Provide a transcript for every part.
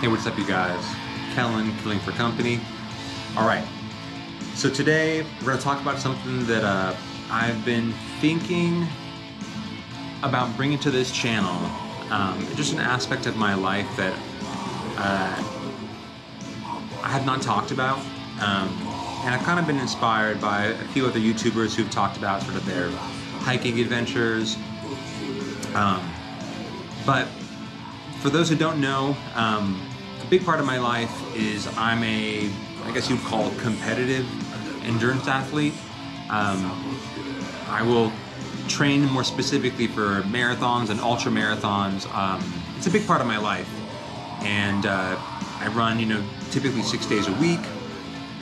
Hey, what's up, you guys? Kellen, Killing for Company. All right, so today we're going to talk about something that I've been thinking about bringing to this channel. Just an aspect of my life that I have not talked about. And I've kind of been inspired by a few other YouTubers who've talked about sort of their hiking adventures. But for those who don't know, a big part of my life is I'm I guess you'd call it competitive endurance athlete. I will train more specifically for marathons and ultra marathons. It's a big part of my life. And I run, typically 6 days a week.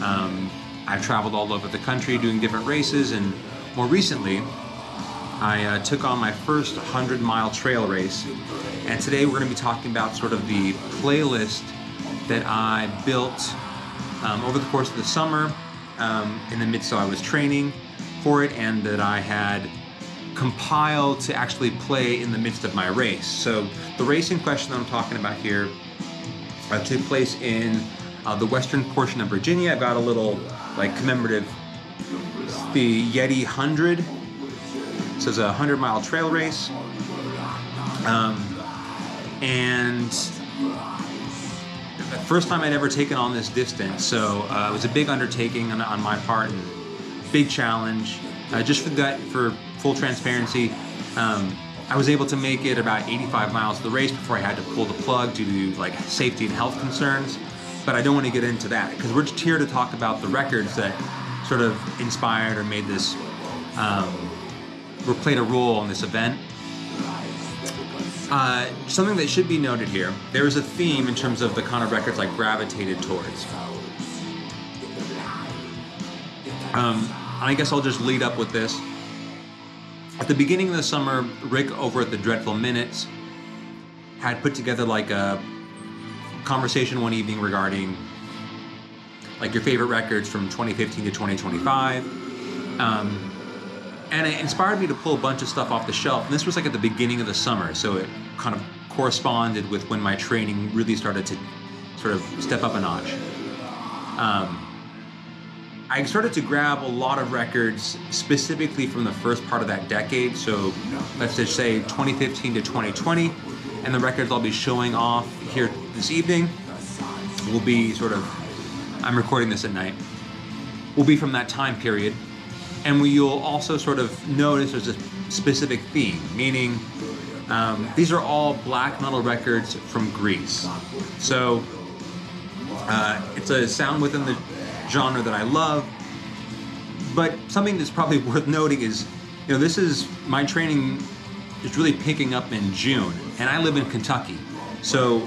I've traveled all over the country doing different races, and more recently, I took on my first 100-mile trail race. And today we're going to be talking about sort of the playlist that I built over the course of the summer, in the midst of I was training for it, and that I had compiled to actually play in the midst of my race. So the race in question that I'm talking about here took place in the western portion of Virginia. I've got a little commemorative, the Yeti 100. So it's a 100-mile trail race. And the first time I'd ever taken on this distance, so it was a big undertaking on my part and big challenge. Just for full transparency, I was able to make it about 85 miles of the race before I had to pull the plug due to safety and health concerns. But I don't want to get into that because we're just here to talk about the records that sort of inspired or made this, or played a role in this event. Something that should be noted here, there is a theme in terms of the kind of records I gravitated towards. I guess I'll just lead up with this. At the beginning of the summer, Rick over at the Dreadful Minutes had put together a conversation one evening regarding your favorite records from 2015 to 2025. And it inspired me to pull a bunch of stuff off the shelf. And this was at the beginning of the summer, so it kind of corresponded with when my training really started to sort of step up a notch. I started to grab a lot of records specifically from the first part of that decade. So let's just say 2015 to 2020. And the records I'll be showing off here this evening will be I'm recording this at night, will be from that time period. And you'll also sort of notice there's a specific theme, meaning these are all black metal records from Greece. So it's a sound within the genre that I love, but something that's probably worth noting is, this is, my training is really picking up in June, and I live in Kentucky. So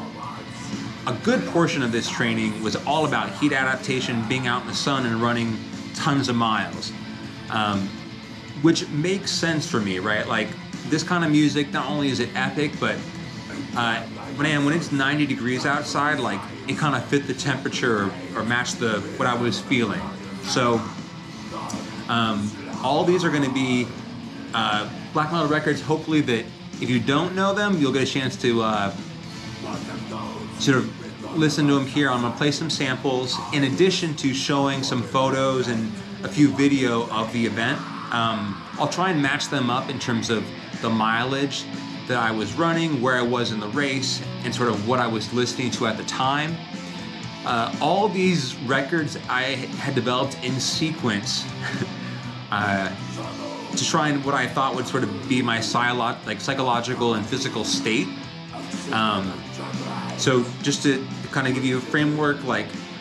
a good portion of this training was all about heat adaptation, being out in the sun and running tons of miles. Which makes sense for me, right? This kind of music, not only is it epic, but when it's 90 degrees outside, it kind of fit the temperature or matched what I was feeling. So all these are going to be black metal records, hopefully that if you don't know them, you'll get a chance to sort of listen to them here. I'm going to play some samples in addition to showing some photos and a few video of the event. I'll try and match them up in terms of the mileage that I was running, where I was in the race, and sort of what I was listening to at the time. All these records I had developed in sequence to try and what I thought would sort of be my psychological and physical state. So just to kind of give you a framework,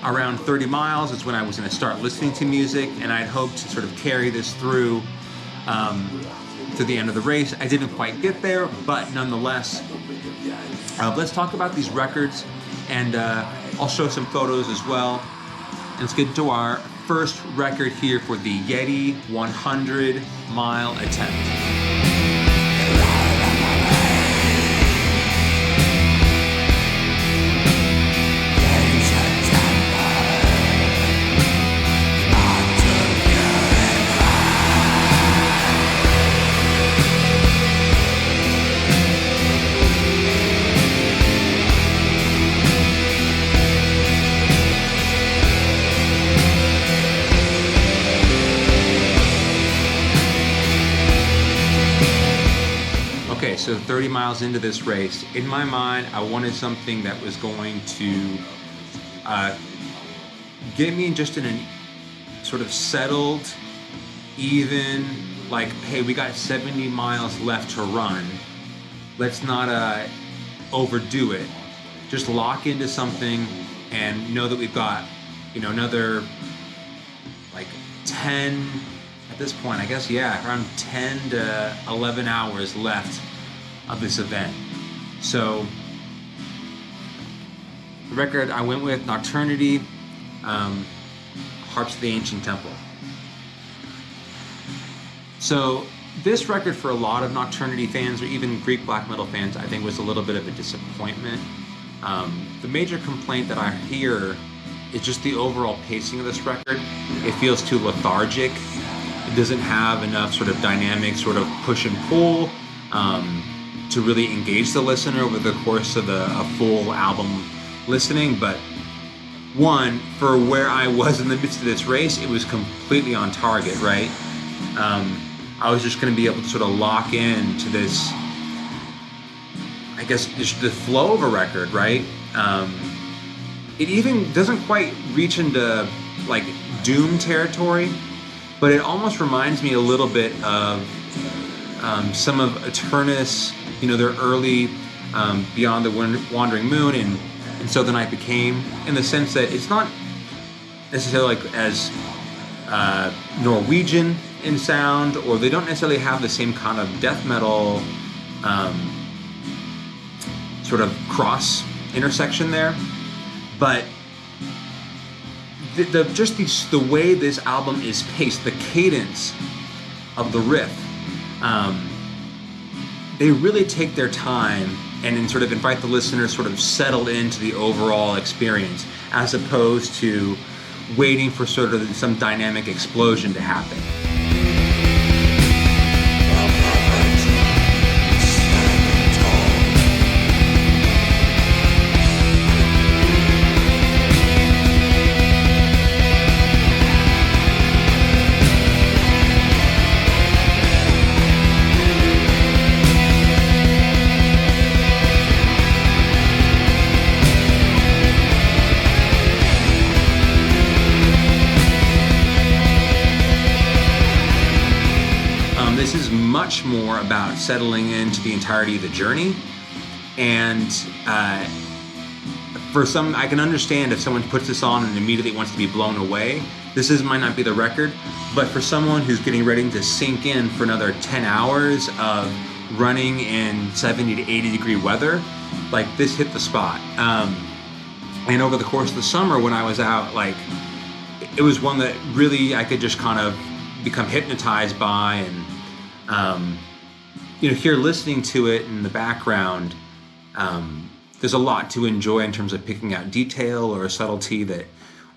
around 30 miles is when I was going to start listening to music, and I'd hoped to sort of carry this through to the end of the race. I didn't quite get there, but nonetheless, let's talk about these records, and I'll show some photos as well. And let's get to our first record here for the Yeti 100-mile attempt. so 30 miles into this race, in my mind, I wanted something that was going to get me just in a sort of settled, even, like, hey, we got 70 miles left to run. Let's not overdo it. Just lock into something and know that we've got, another like 10, at this point, I guess, around 10 to 11 hours left of this event. So the record I went with, Nocturnity, Harps of the Ancient Temple. So this record, for a lot of Nocturnity fans or even Greek black metal fans, I think was a little bit of a disappointment. The major complaint that I hear is just the overall pacing of this record. It feels too lethargic. It doesn't have enough sort of dynamic sort of push and pull to really engage the listener over the course of a full album listening. But one, for where I was in the midst of this race, it was completely on target, right? I was just going to be able to sort of lock in to this, I guess, just the flow of a record, right? It even doesn't quite reach into like doom territory, but it almost reminds me a little bit of some of Eternus, their early Beyond the Wandering Moon and So the Night Became, in the sense that it's not necessarily like as Norwegian in sound, or they don't necessarily have the same kind of death metal sort of cross intersection there, but the way this album is paced, the cadence of the riff, they really take their time and then sort of invite the listener sort of settle into the overall experience, as opposed to waiting for sort of some dynamic explosion to happen. This is much more about settling into the entirety of the journey, and for some, I can understand if someone puts this on and immediately wants to be blown away. This might not be the record, but for someone who's getting ready to sink in for another 10 hours of running in 70 to 80 degree weather, like, this hit the spot. And over the course of the summer when I was out, like, it was one that really I could just kind of become hypnotized by, and here listening to it in the background, there's a lot to enjoy in terms of picking out detail or a subtlety that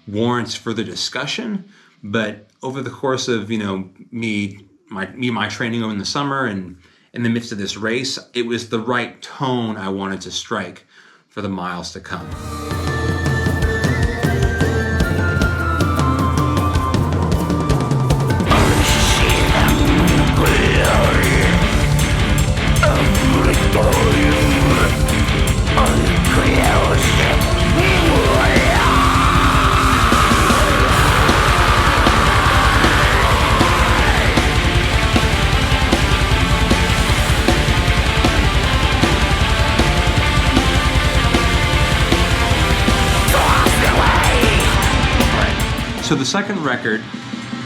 warrants further discussion. But over the course of my training over in the summer and in the midst of this race, it was the right tone I wanted to strike for the miles to come. So the second record,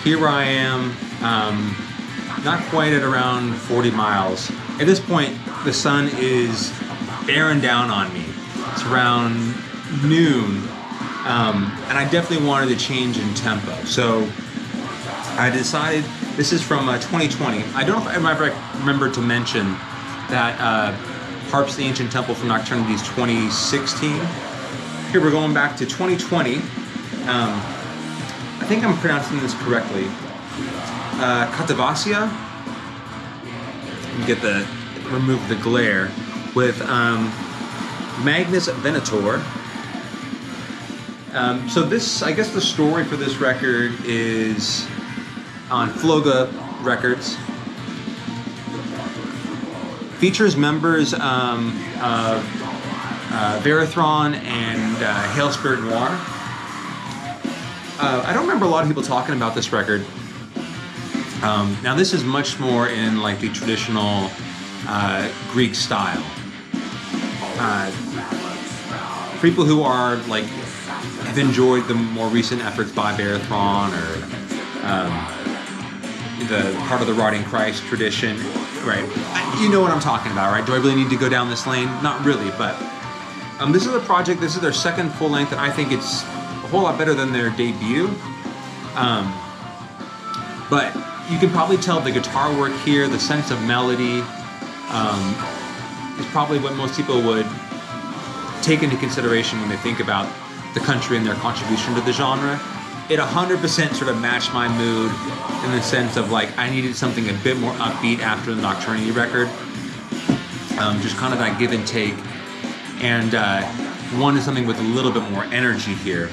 here I am, not quite at around 40 miles. At this point, the sun is bearing down on me. It's around noon, and I definitely wanted to change in tempo. So I decided, this is from 2020. I don't know if I remember to mention that Harps of the Ancient Temple from Nocturnity is 2016. Here we're going back to 2020. I think I'm pronouncing this correctly. Katavasia. Remove the glare with Magnus Venator. So this, I guess, the story for this record is on Floga Records. Features members of Verathron and Hail Spirit Noir. I don't remember a lot of people talking about this record. Now this is much more in like the traditional Greek style. For people who are like have enjoyed the more recent efforts by Verathron or the part of the Rotting Christ tradition, right? You know what I'm talking about, right? Do I really need to go down this lane? Not really, but this is a project. This is their second full length, and I think it's a whole lot better than their debut. But you can probably tell the guitar work here, the sense of melody, is probably what most people would take into consideration when they think about the country and their contribution to the genre. It 100% sort of matched my mood in the sense of like I needed something a bit more upbeat after the Nocturnity record. Just kind of that give and take, and wanted something with a little bit more energy here.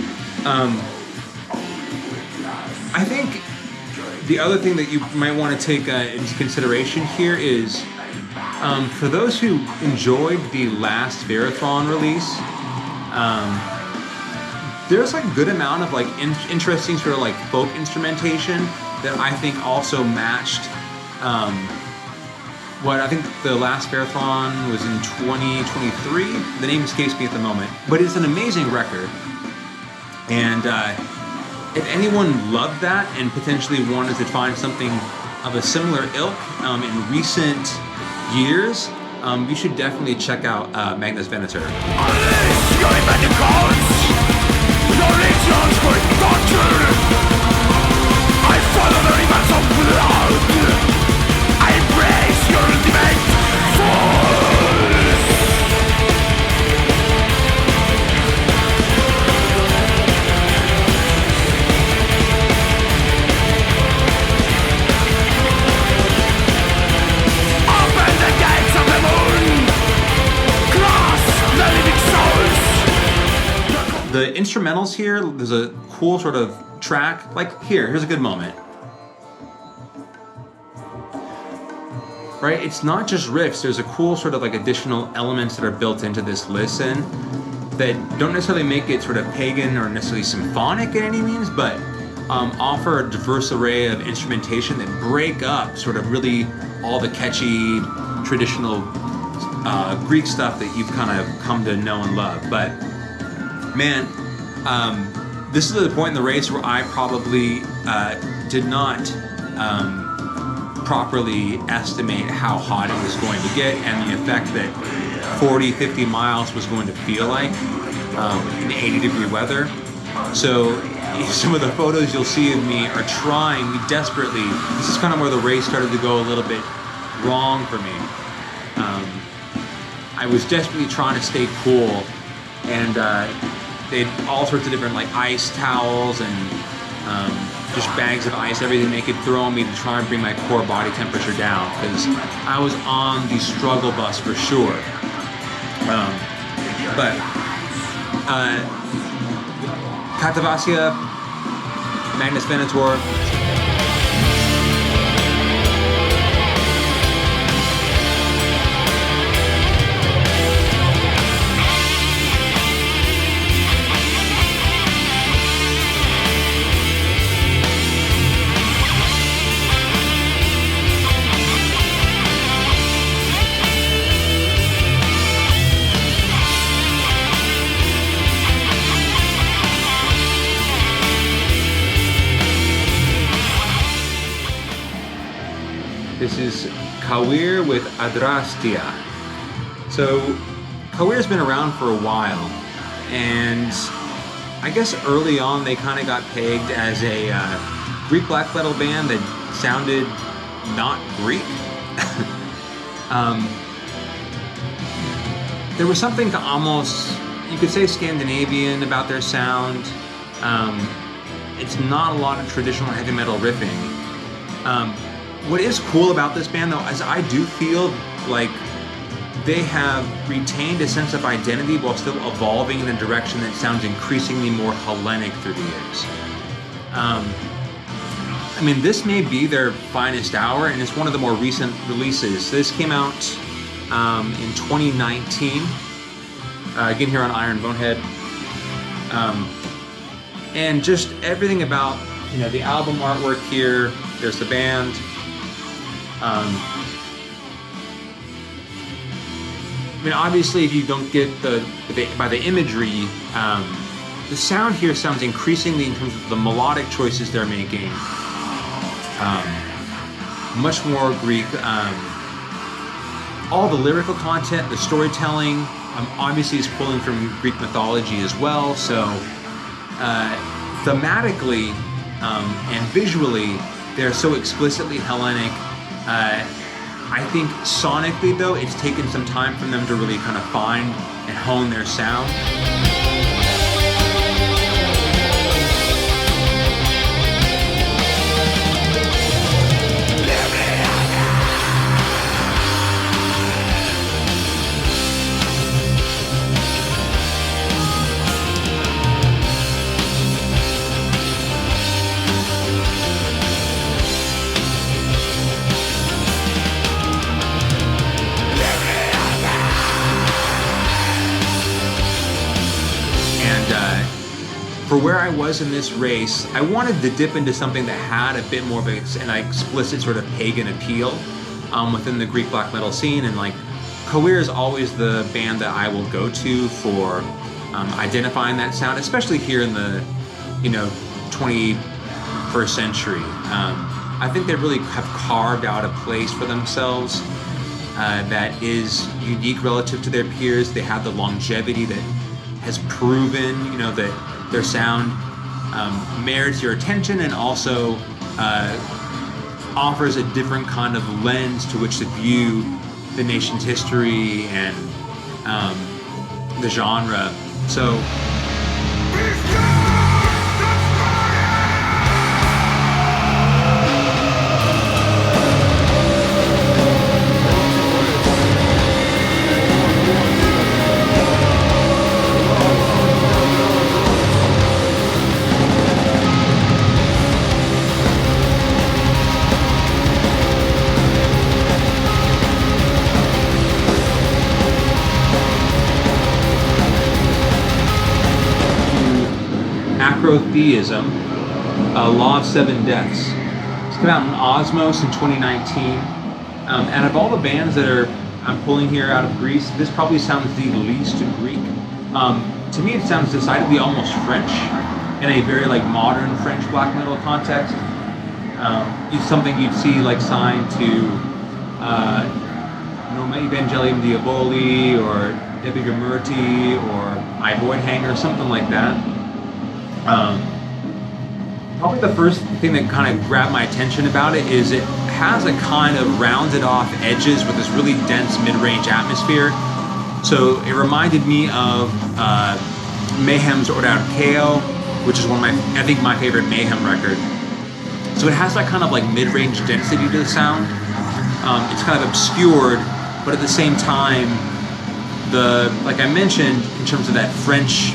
I think the other thing that you might want to take into consideration here is for those who enjoyed the last Verathron release, there's like a good amount of like interesting sort of like folk instrumentation that I think also matched what I think the last Verathron was in 2023. The name escapes me at the moment, but it's an amazing record. And if anyone loved that and potentially wanted to find something of a similar ilk in recent years, you should definitely check out Magnus Venator. I follow the rivers of blood. I embrace your ultimate force. Open the gates of the moon. Cross the living souls. The instrumentals here, there's a cool sort of track. Like here's a good moment. Right? It's not just riffs, there's a cool sort of like additional elements that are built into this listen that don't necessarily make it sort of pagan or necessarily symphonic in any means, but offer a diverse array of instrumentation that break up sort of really all the catchy traditional Greek stuff that you've kind of come to know and love. But man, this is the point in the race where I probably did not properly estimate how hot it was going to get and the effect that 40, 50 miles was going to feel like in 80-degree weather. So some of the photos you'll see of me are trying desperately. This is kind of where the race started to go a little bit wrong for me. I was desperately trying to stay cool, and they had all sorts of different like ice towels and just bags of ice, everything they could throw on me to try and bring my core body temperature down, because I was on the struggle bus for sure. But Katavasia, Magnus Venator. This is Kawir with Adrastia. So Kawir's been around for a while, and I guess early on they kind of got pegged as a Greek black metal band that sounded not Greek. There was something almost, you could say, Scandinavian about their sound. It's not a lot of traditional heavy metal riffing. What is cool about this band, though, is I do feel like they have retained a sense of identity while still evolving in a direction that sounds increasingly more Hellenic through the years. I mean, this may be their finest hour, and it's one of the more recent releases. This came out in 2019. Again here on Iron Bonehead. And just everything about, you know, the album artwork here. There's the band. I mean, obviously, if you don't get by the imagery, the sound here sounds increasingly, in terms of the melodic choices they're making, much more Greek. All the lyrical content, the storytelling, obviously is pulling from Greek mythology as well. So thematically and visually, they're so explicitly Hellenic. I think sonically, though, it's taken some time for them to really kind of find and hone their sound. For where I was in this race, I wanted to dip into something that had a bit more of an explicit sort of pagan appeal within the Greek black metal scene, and like Coheer is always the band that I will go to for identifying that sound, especially here in the 21st century. I think they really have carved out a place for themselves that is unique relative to their peers. They have the longevity that has proven, that their sound merits your attention, and also offers a different kind of lens to which to view the nation's history and the genre. So Acrotheism, Law of Seven Deaths. It's come out in Osmos in 2019. And of all the bands that I'm pulling here out of Greece, this probably sounds the least Greek. To me, it sounds decidedly almost French, in a very like modern French black metal context. It's something you'd see like signed to Noma Evangelium Diaboli or Epigamurti or I Void Hanger, something like that. Probably the first thing that kind of grabbed my attention about it is it has a kind of rounded off edges with this really dense mid-range atmosphere. So it reminded me of Mayhem's Ordarkeo, which is one of my favorite Mayhem record. So it has that kind of like mid-range density to the sound. It's kind of obscured, but at the same time, like I mentioned, in terms of that French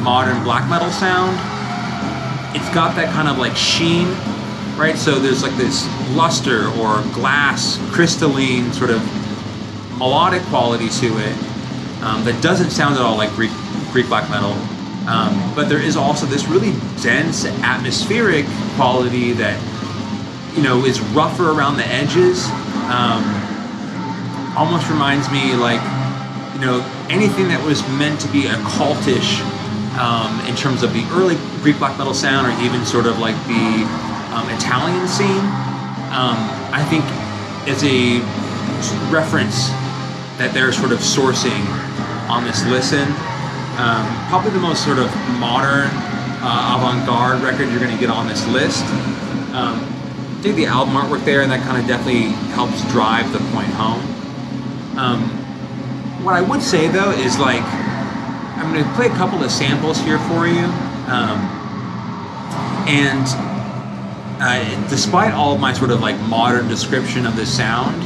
modern black metal sound, it's got that kind of like sheen, right? So there's like this luster or glass, crystalline sort of melodic quality to it that doesn't sound at all like Greek black metal. But there is also this really dense atmospheric quality that, is rougher around the edges. Almost reminds me like, anything that was meant to be a cultish in terms of the early Greek black metal sound, or even sort of like the Italian scene. I think is a reference that they're sort of sourcing on this listen. Probably the most sort of modern avant-garde record you're going to get on this list. Dig the album artwork there, and that kind of definitely helps drive the point home. What I would say though is like, I'm going to play a couple of samples here for you, and despite all of my sort of like modern description of the sound,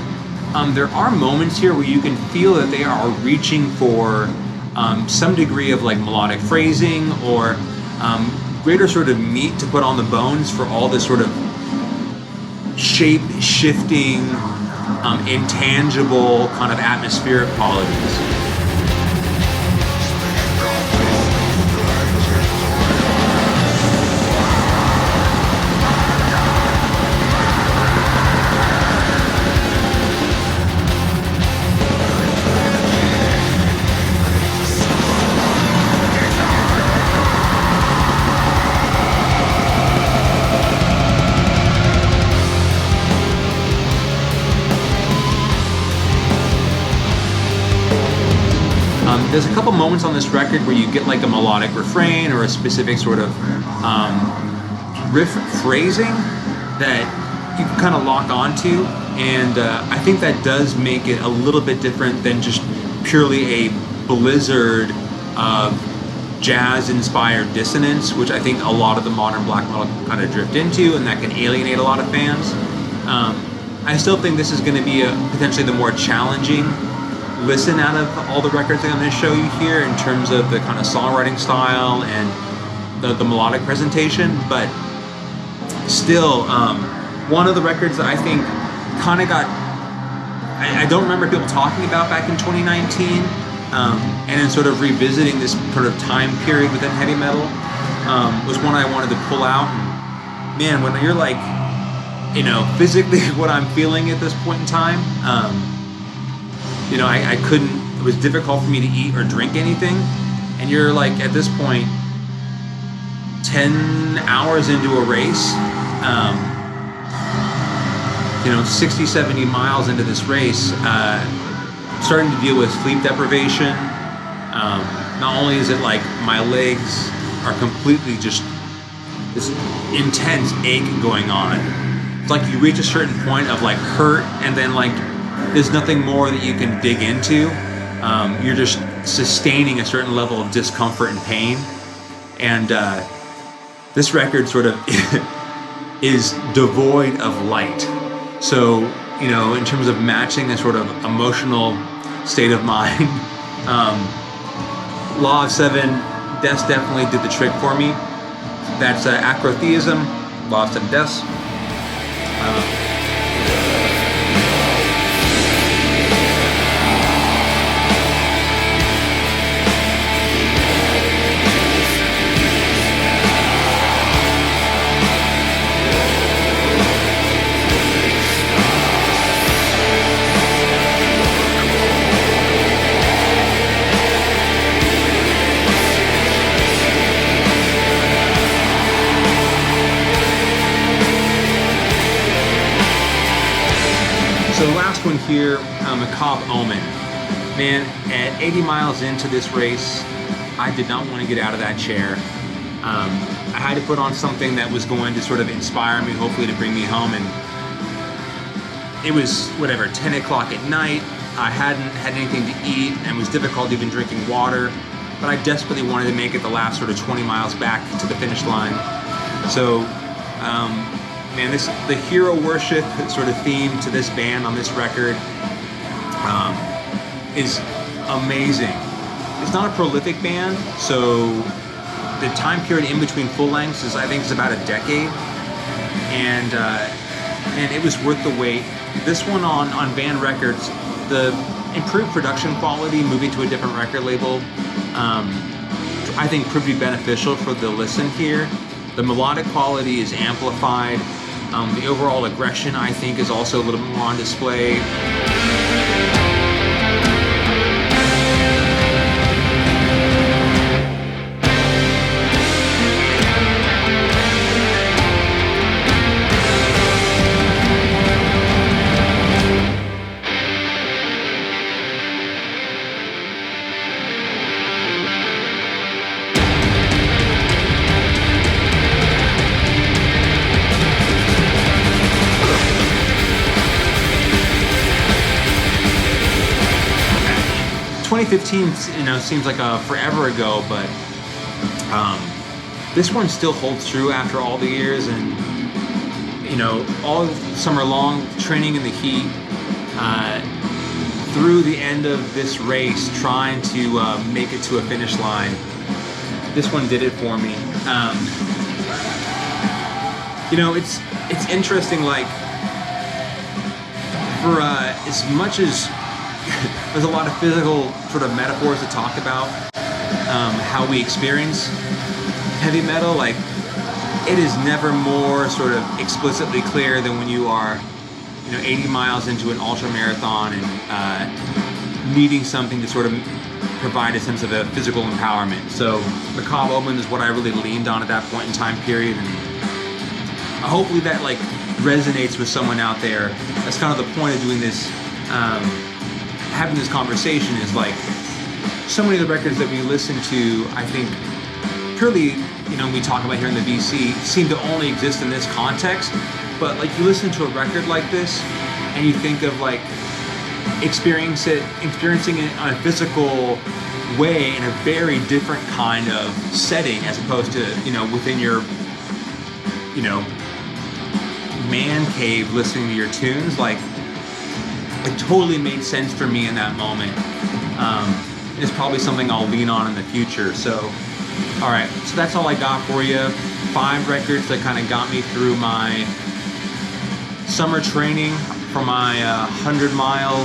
there are moments here where you can feel that they are reaching for some degree of like melodic phrasing, or greater sort of meat to put on the bones for all this sort of shape-shifting intangible kind of atmospheric qualities. There's a couple moments on this record where you get like a melodic refrain or a specific sort of riff phrasing that you can kind of lock onto, and I think that does make it a little bit different than just purely a blizzard of jazz-inspired dissonance, which I think a lot of the modern black metal kind of drift into, and that can alienate a lot of fans. I still think this is going to be potentially the more challenging listen out of all the records that I'm going to show you here in terms of the kind of songwriting style and the melodic presentation, but still one of the records that I think kind of got, I don't remember people talking about back in 2019, and then sort of revisiting this sort of time period within heavy metal was one I wanted to pull out. And man, when you're like, you know, physically what I'm feeling at this point in time, you know, I couldn't, it was difficult for me to eat or drink anything. And you're like, at this point, 10 hours into a race, you know, 60, 70 miles into this race, starting to deal with sleep deprivation. Not only is it like my legs are completely just this intense ache going on. It's like you reach a certain point of like hurt, and then like there's nothing more that you can dig into. You're just sustaining a certain level of discomfort and pain. And this record sort of is devoid of light. So, you know, in terms of matching a sort of emotional state of mind, Law of Seven, Deaths definitely did the trick for me. That's acrotheism, Law of Seven Deaths. So the last one here, Macabre Omen. Man, at 80 miles into this race, I did not want to get out of that chair. I had to put on something that was going to sort of inspire me, hopefully to bring me home. And it was, whatever, 10 o'clock at night. I hadn't had anything to eat, and it was difficult even drinking water. But I desperately wanted to make it the last sort of 20 miles back to the finish line. So, man, the hero worship sort of theme to this band on this record is amazing. It's not a prolific band, so the time period in between full lengths is, I think, is about a decade, and it was worth the wait. This one on Van Records, the improved production quality, moving to a different record label, I think proved to be beneficial for the listen here. The melodic quality is amplified. The overall aggression, I think, is also a little bit more on display. '15, you know, seems like a forever ago, but this one still holds true after all the years, and you know, all summer long, training in the heat, through the end of this race, trying to make it to a finish line. This one did it for me. You know, it's interesting, like, for as much as there's a lot of physical sort of metaphors to talk about how we experience heavy metal, like it is never more sort of explicitly clear than when you are, 80 miles into an ultra marathon and needing something to sort of provide a sense of a physical empowerment. So Macabre Omen is what I really leaned on at that point in time period, and hopefully that like resonates with someone out there. That's kind of the point of doing this, having this conversation, is like so many of the records that we listen to, I think purely, we talk about here in the VC, seem to only exist in this context. But like you listen to a record like this and you think of like experiencing it on a physical way in a very different kind of setting, as opposed to, within your, man cave listening to your tunes. Like it totally made sense for me in that moment. It's probably something I'll lean on in the future. So, all right, so that's all I got for you. 5 records that kind of got me through my summer training for my 100-mile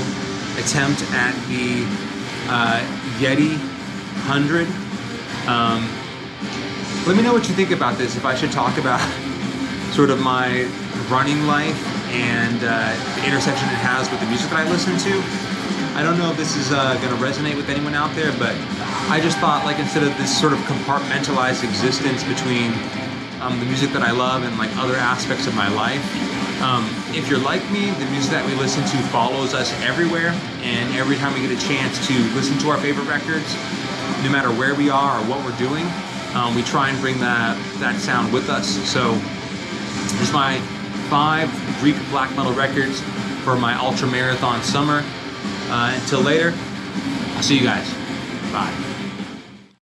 attempt at the Yeti 100. Let me know what you think about this, if I should talk about sort of my running life and the intersection it has with the music that I listen to. I don't know if this is going to resonate with anyone out there, but I just thought, like, instead of this sort of compartmentalized existence between the music that I love and like other aspects of my life, if you're like me, the music that we listen to follows us everywhere, and every time we get a chance to listen to our favorite records, no matter where we are or what we're doing, we try and bring that sound with us. So here's my 5 Greek black metal records for my ultra marathon summer. Until later, I'll see you guys. Bye.